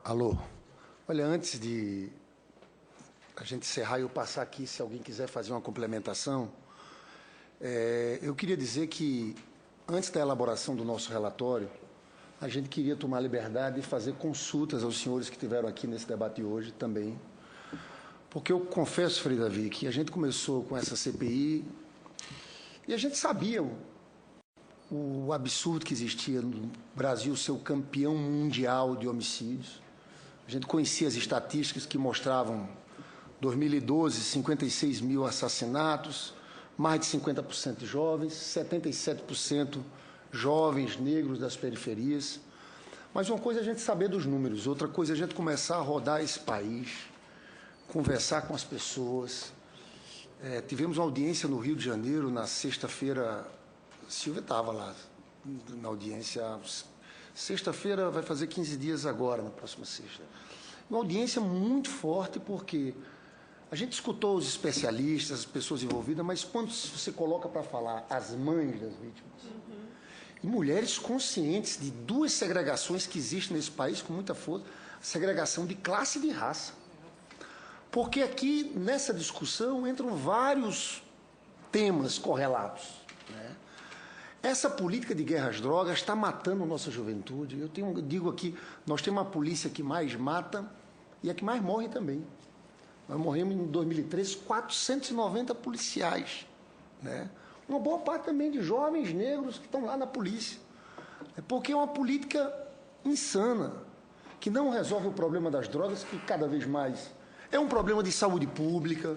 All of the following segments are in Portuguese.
Alô? Olha, antes de a gente encerrar e eu passar aqui, se alguém quiser fazer uma complementação, eu queria dizer que, antes da elaboração do nosso relatório, a gente queria tomar a liberdade de fazer consultas aos senhores que estiveram aqui nesse debate hoje também, porque eu confesso, Frei Davi, que a gente começou com essa CPI e a gente sabia o absurdo que existia no Brasil ser o campeão mundial de homicídios. A gente conhecia as estatísticas que mostravam 2012, 56 mil assassinatos, mais de 50% de jovens, 77% jovens negros das periferias. Mas uma coisa é a gente saber dos números, outra coisa é a gente começar a rodar esse país, conversar com as pessoas. Tivemos uma audiência no Rio de Janeiro na sexta-feira. Silvia estava lá na audiência. Sexta-feira vai fazer 15 dias agora, na próxima sexta. Uma audiência muito forte, porque a gente escutou os especialistas, as pessoas envolvidas, mas quando você coloca para falar as mães das vítimas, e mulheres conscientes de duas segregações que existem nesse país com muita força, a segregação de classe e de raça. Porque aqui, nessa discussão, entram vários temas correlatos, né? Essa política de guerra às drogas está matando a nossa juventude. Digo aqui, nós temos uma polícia que mais mata e a que mais morre também. Nós morremos em 2013, 490 policiais, né? Uma boa parte também de jovens negros que estão lá na polícia. Porque é uma política insana, que não resolve o problema das drogas, que cada vez mais é um problema de saúde pública,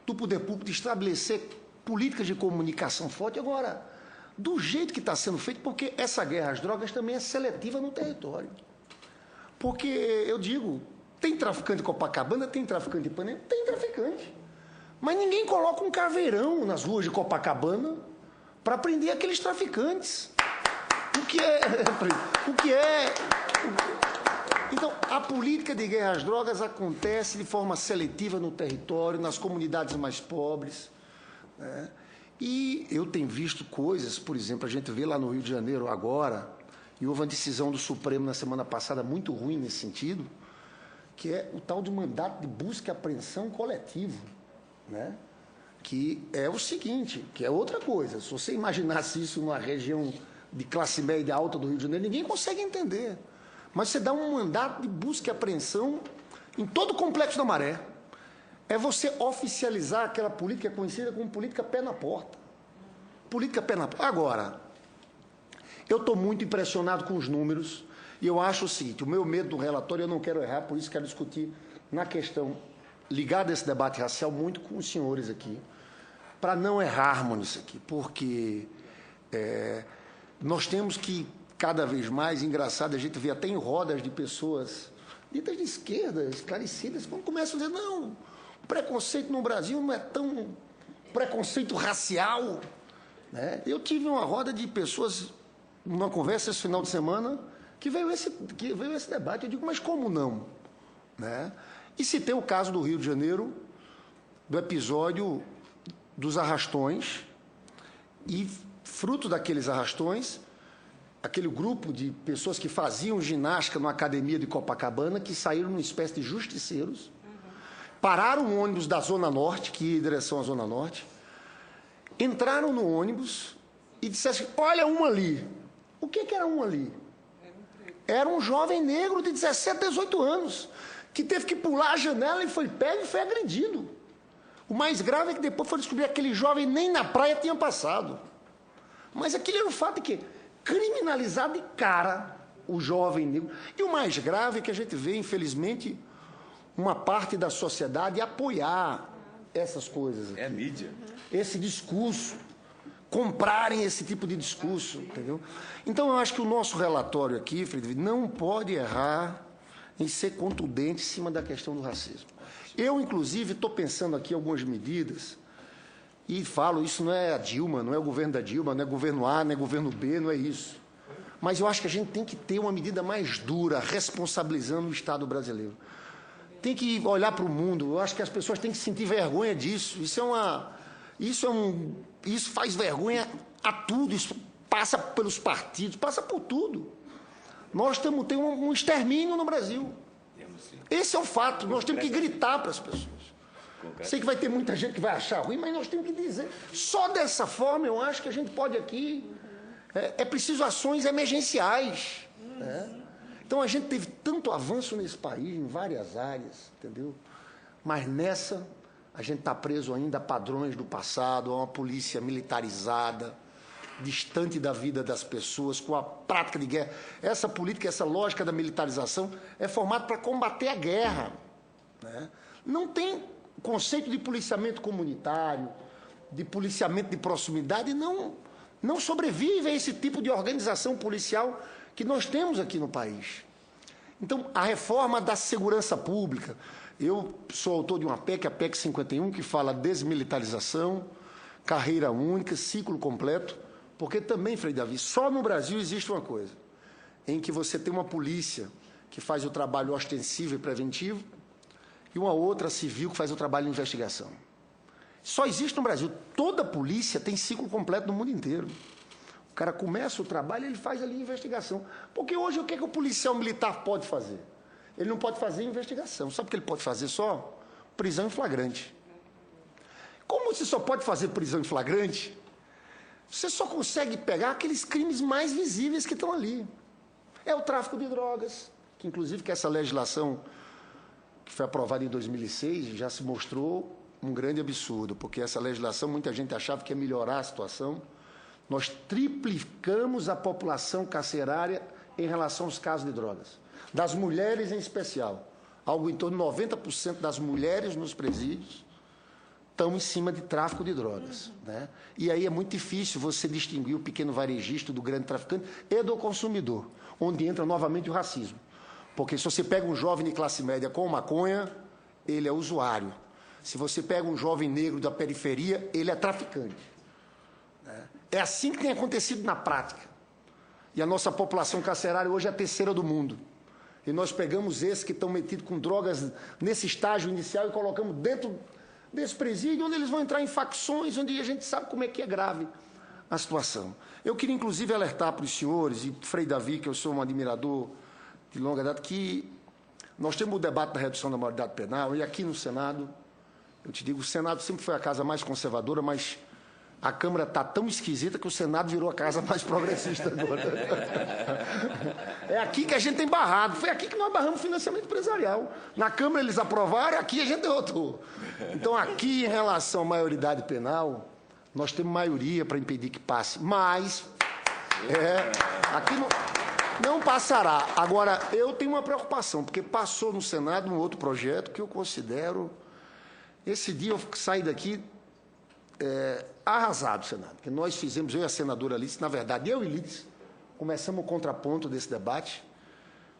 do poder público, de estabelecer políticas de comunicação forte. Agora, do jeito que está sendo feito, porque essa guerra às drogas também é seletiva no território. Porque, eu digo, tem traficante de Copacabana, tem traficante de Ipanema, tem traficante. Mas ninguém coloca um caveirão nas ruas de Copacabana para prender aqueles traficantes. Então, a política de guerra às drogas acontece de forma seletiva no território, nas comunidades mais pobres, né? E eu tenho visto coisas, por exemplo, a gente vê lá no Rio de Janeiro agora, e houve uma decisão do Supremo na semana passada muito ruim nesse sentido, que é o tal de mandato de busca e apreensão coletivo, né? Que é o seguinte, que é outra coisa. Se você imaginasse isso numa região de classe média alta do Rio de Janeiro, ninguém consegue entender. Mas você dá um mandato de busca e apreensão em todo o Complexo da Maré. É você oficializar aquela política conhecida como política pé na porta. Política pé na porta. Agora, eu estou muito impressionado com os números e eu acho o seguinte, o meu medo do relatório, eu não quero errar, por isso quero discutir na questão ligada a esse debate racial muito com os senhores aqui, para não errarmos nisso aqui, porque nós temos que, cada vez mais, engraçado, a gente vê até em rodas de pessoas ditas de esquerda, esclarecidas, quando começam a dizer, não, o preconceito no Brasil não é tão preconceito racial, né? Eu tive uma roda de pessoas, numa conversa esse final de semana, que veio esse debate. Eu digo, mas como não? Né? E citei o caso do Rio de Janeiro, do episódio dos arrastões, e fruto daqueles arrastões, aquele grupo de pessoas que faziam ginástica numa academia de Copacabana, que saíram numa espécie de justiceiros, pararam um ônibus da Zona Norte, que ia em direção à Zona Norte, entraram no ônibus e disseram, olha um ali. O que era um ali? Era um jovem negro de 17, 18 anos, que teve que pular a janela e foi pego e foi agredido. O mais grave é que depois foi descobrir que aquele jovem nem na praia tinha passado. Mas aquele era o fato de que criminalizar de cara o jovem negro. E o mais grave é que a gente vê, infelizmente, uma parte da sociedade apoiar essas coisas aqui. É a mídia. Esse discurso, comprarem esse tipo de discurso, entendeu? Então, eu acho que o nosso relatório aqui, Frederico, não pode errar em ser contundente em cima da questão do racismo. Eu, inclusive, estou pensando aqui em algumas medidas e falo, isso não é a Dilma, não é o governo da Dilma, não é governo A, não é governo B, não é isso. Mas eu acho que a gente tem que ter uma medida mais dura, responsabilizando o Estado brasileiro. Tem que olhar para o mundo. Eu acho que as pessoas têm que sentir vergonha disso. Isso faz vergonha a tudo. Isso passa pelos partidos, passa por tudo. Nós temos um extermínio no Brasil. Esse é o fato. Nós temos que gritar para as pessoas. Sei que vai ter muita gente que vai achar ruim, mas nós temos que dizer. Só dessa forma eu acho que a gente pode aqui... É preciso ações emergenciais. Né? Então a gente teve tanto avanço nesse país, em várias áreas, entendeu? Mas nessa, a gente está preso ainda a padrões do passado, a uma polícia militarizada, distante da vida das pessoas, com a prática de guerra. Essa política, essa lógica da militarização é formada para combater a guerra. Né? Não tem conceito de policiamento comunitário, de policiamento de proximidade, não sobrevive a esse tipo de organização policial que nós temos aqui no país. Então, a reforma da segurança pública, eu sou autor de uma PEC, a PEC 51, que fala desmilitarização, carreira única, ciclo completo, porque também, Frei Davi, só no Brasil existe uma coisa, em que você tem uma polícia que faz o trabalho ostensivo e preventivo e uma outra civil que faz o trabalho de investigação. Só existe no Brasil. Toda polícia tem ciclo completo no mundo inteiro. O cara começa o trabalho e ele faz ali a investigação. Porque hoje o que o policial militar pode fazer? Ele não pode fazer investigação. Sabe o que ele pode fazer só? Prisão em flagrante. Como você só pode fazer prisão em flagrante, você só consegue pegar aqueles crimes mais visíveis que estão ali. É o tráfico de drogas, que inclusive que essa legislação que foi aprovada em 2006 já se mostrou um grande absurdo, porque essa legislação, muita gente achava que ia melhorar a situação. Nós triplicamos a população carcerária em relação aos casos de drogas. Das mulheres em especial. Algo em torno de 90% das mulheres nos presídios estão em cima de tráfico de drogas. Né? E aí é muito difícil você distinguir o pequeno varejista do grande traficante e do consumidor, onde entra novamente o racismo. Porque se você pega um jovem de classe média com maconha, ele é usuário. Se você pega um jovem negro da periferia, ele é traficante. É assim que tem acontecido na prática. E a nossa população carcerária hoje é a terceira do mundo. E nós pegamos esses que estão metidos com drogas nesse estágio inicial e colocamos dentro desse presídio, onde eles vão entrar em facções, onde a gente sabe como é que é grave a situação. Eu queria, inclusive, alertar para os senhores, e Frei Davi, que eu sou um admirador de longa data, que nós temos o debate da redução da maioridade penal, e aqui no Senado, eu te digo, o Senado sempre foi a casa mais conservadora, mas a Câmara está tão esquisita que o Senado virou a casa mais progressista agora. É aqui que a gente tem barrado. Foi aqui que nós barramos o financiamento empresarial. Na Câmara eles aprovaram, aqui a gente derrotou. Então, aqui, em relação à maioridade penal, nós temos maioria para impedir que passe. Mas, aqui não passará. Agora, eu tenho uma preocupação, porque passou no Senado um outro projeto que eu considero... Esse dia eu saí daqui... arrasado, Senado, porque nós fizemos, eu e a senadora Lídice, na verdade, eu e Lídice, começamos o contraponto desse debate,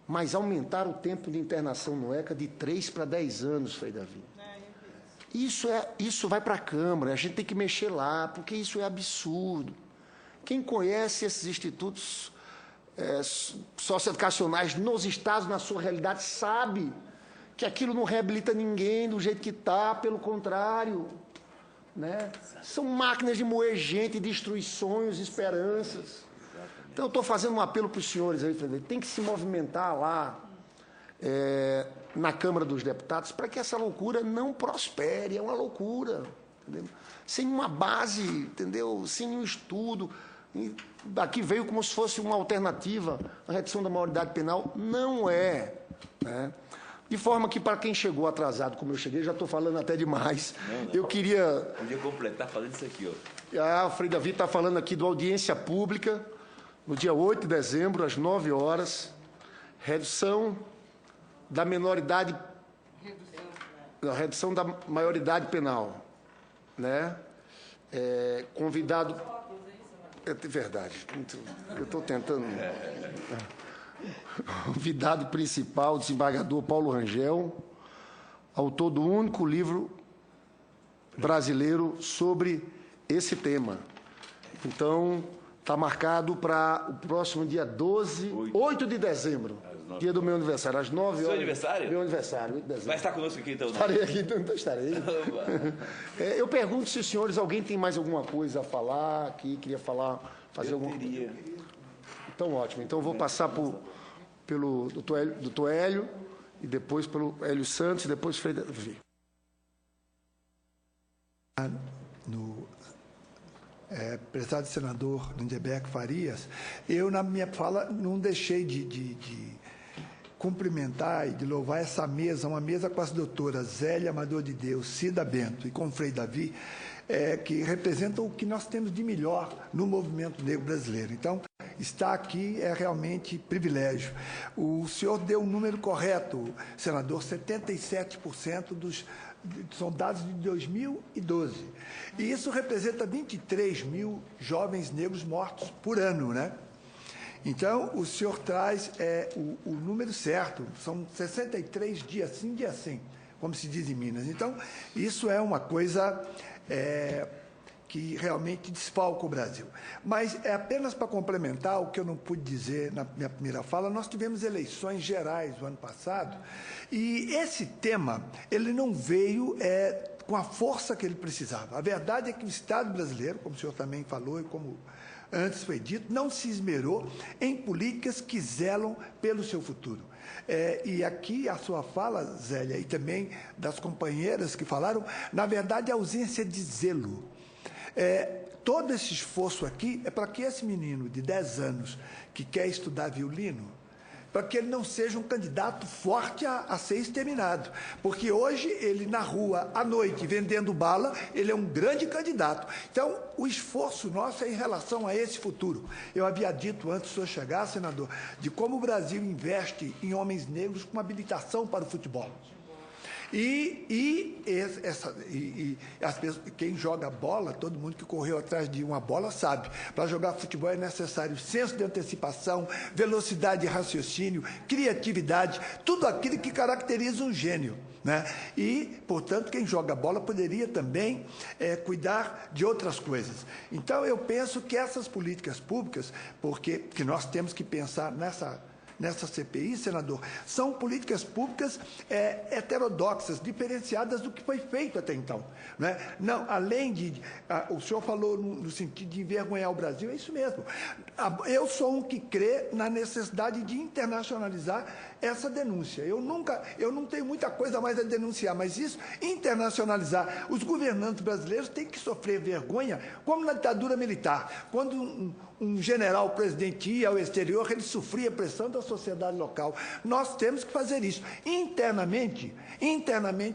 mas aumentar o tempo de internação no ECA de 3 para 10 anos, Frei Davi. Isso vai para a Câmara, a gente tem que mexer lá, porque isso é absurdo. Quem conhece esses institutos socioeducacionais nos estados, na sua realidade, sabe que aquilo não reabilita ninguém do jeito que está, pelo contrário... Né? São máquinas de moer gente, destruir sonhos, esperanças. Então, eu estou fazendo um apelo para os senhores aí, tem que se movimentar lá na Câmara dos Deputados para que essa loucura não prospere. É uma loucura, entendeu? Sem uma base, entendeu? Sem um estudo. Aqui veio como se fosse uma alternativa à redução da maioridade penal. Não é, né? De forma que, para quem chegou atrasado, como eu cheguei, já estou falando até demais. Não. Eu queria... Podia completar falando isso aqui, ó. O Frei Davi está falando aqui do audiência pública, no dia 8 de dezembro, às 9 horas, redução da menoridade... Redução da maioridade penal. Né? Convidado... É verdade. Eu estou tentando... Convidado principal, desembargador Paulo Rangel, autor do único livro brasileiro sobre esse tema. Então, está marcado para o próximo dia 8 de dezembro, dia do meu aniversário, às 9 horas. Seu aniversário? Meu aniversário, 8 de dezembro. Vai estar conosco aqui, então? Estarei aqui, então estarei. Eu pergunto se os senhores, alguém tem mais alguma coisa a falar aqui, queria falar, fazer alguma coisa. Então, ótimo. Então, vou passar pelo doutor Hélio e depois pelo Hélio Santos, e depois Frei Davi. Prezado senador Lindeberg Farias, eu, na minha fala, não deixei de cumprimentar e de louvar essa mesa, uma mesa com as doutoras Zélia Amador de Deus, Cida Bento e com Frei Davi, que representam o que nós temos de melhor no movimento negro brasileiro. Então, estar aqui é realmente privilégio. O senhor deu o número correto, senador, 77% são dados de 2012. E isso representa 23 mil jovens negros mortos por ano, né? Então, o senhor traz o número certo, são 63 dias sim, dia sim, como se diz em Minas. Então, isso é uma coisa que realmente desfalca o Brasil. Mas é apenas para complementar o que eu não pude dizer na minha primeira fala, nós tivemos eleições gerais no ano passado, e esse tema, ele não veio com a força que ele precisava. A verdade é que o Estado brasileiro, como o senhor também falou e como antes foi dito, não se esmerou em políticas que zelam pelo seu futuro. E aqui a sua fala, Zélia, e também das companheiras que falaram, na verdade, a ausência de zelo. Todo esse esforço aqui é para que esse menino de 10 anos que quer estudar violino, para que ele não seja um candidato forte a ser exterminado. Porque hoje, ele na rua, à noite, vendendo bala, ele é um grande candidato. Então, o esforço nosso é em relação a esse futuro. Eu havia dito antes do senhor chegar, senador, de como o Brasil investe em homens negros com habilitação para o futebol. Quem joga bola, todo mundo que correu atrás de uma bola sabe, para jogar futebol é necessário senso de antecipação, velocidade de raciocínio, criatividade, tudo aquilo que caracteriza um gênio, né? E, portanto, quem joga bola poderia também cuidar de outras coisas. Então, eu penso que essas políticas públicas, que nós temos que pensar nessa CPI, senador, são políticas públicas heterodoxas, diferenciadas do que foi feito até então. Né? Não, além o senhor falou no sentido de envergonhar o Brasil, é isso mesmo. Eu sou um que crê na necessidade de internacionalizar essa denúncia. Eu não tenho muita coisa mais a denunciar, mas isso, internacionalizar. Os governantes brasileiros têm que sofrer vergonha, como na ditadura militar. Quando um general presidente ia ao exterior, ele sofria pressão da sociedade local. Nós temos que fazer isso. Internamente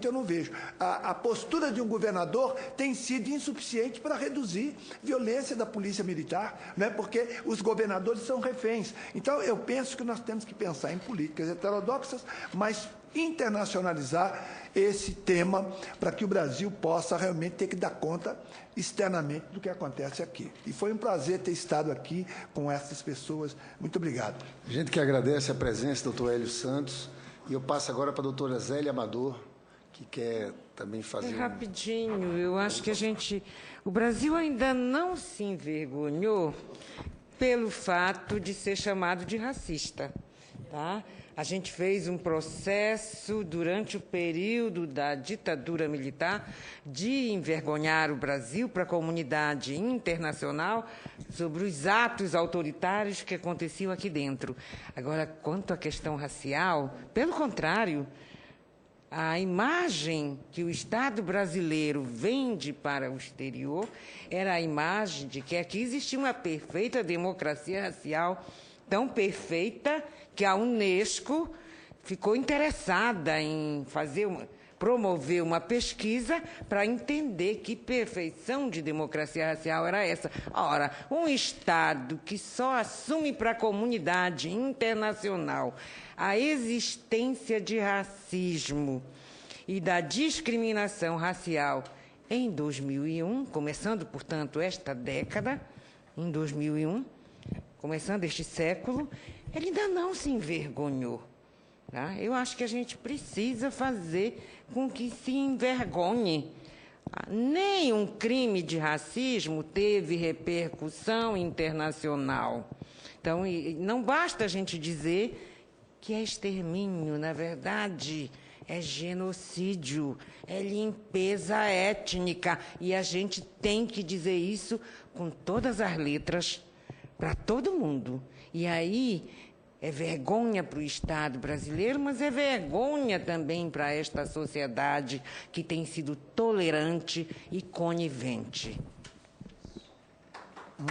eu não vejo. A postura de um governador tem sido insuficiente para reduzir violência da polícia militar, né? Porque os governadores são reféns. Então, eu penso que nós temos que pensar em políticas heterodoxas, mas internacionalizar esse tema para que o Brasil possa realmente ter que dar conta externamente do que acontece aqui. E foi um prazer ter estado aqui com essas pessoas. Muito obrigado. A gente que agradece a presença do doutor Hélio Santos, e eu passo agora para a doutora Zélia Amador, que quer também fazer... Rapidinho, eu acho que o Brasil ainda não se envergonhou pelo fato de ser chamado de racista, tá? A gente fez um processo durante o período da ditadura militar de envergonhar o Brasil para a comunidade internacional sobre os atos autoritários que aconteciam aqui dentro. Agora, quanto à questão racial, pelo contrário, a imagem que o Estado brasileiro vende para o exterior era a imagem de que aqui existia uma perfeita democracia racial, tão perfeita que a Unesco ficou interessada em promover uma pesquisa para entender que perfeição de democracia racial era essa. Ora, um Estado que só assume para a comunidade internacional a existência de racismo e da discriminação racial em 2001, começando, portanto, esta década, em 2001, começando este século, ele ainda não se envergonhou. Tá? Eu acho que a gente precisa fazer com que se envergonhe. Nenhum crime de racismo teve repercussão internacional. Então, não basta a gente dizer que é extermínio, na verdade, é genocídio, é limpeza étnica. E a gente tem que dizer isso com todas as letras, para todo mundo. E aí, É vergonha para o Estado brasileiro, mas é vergonha também para esta sociedade que tem sido tolerante e conivente.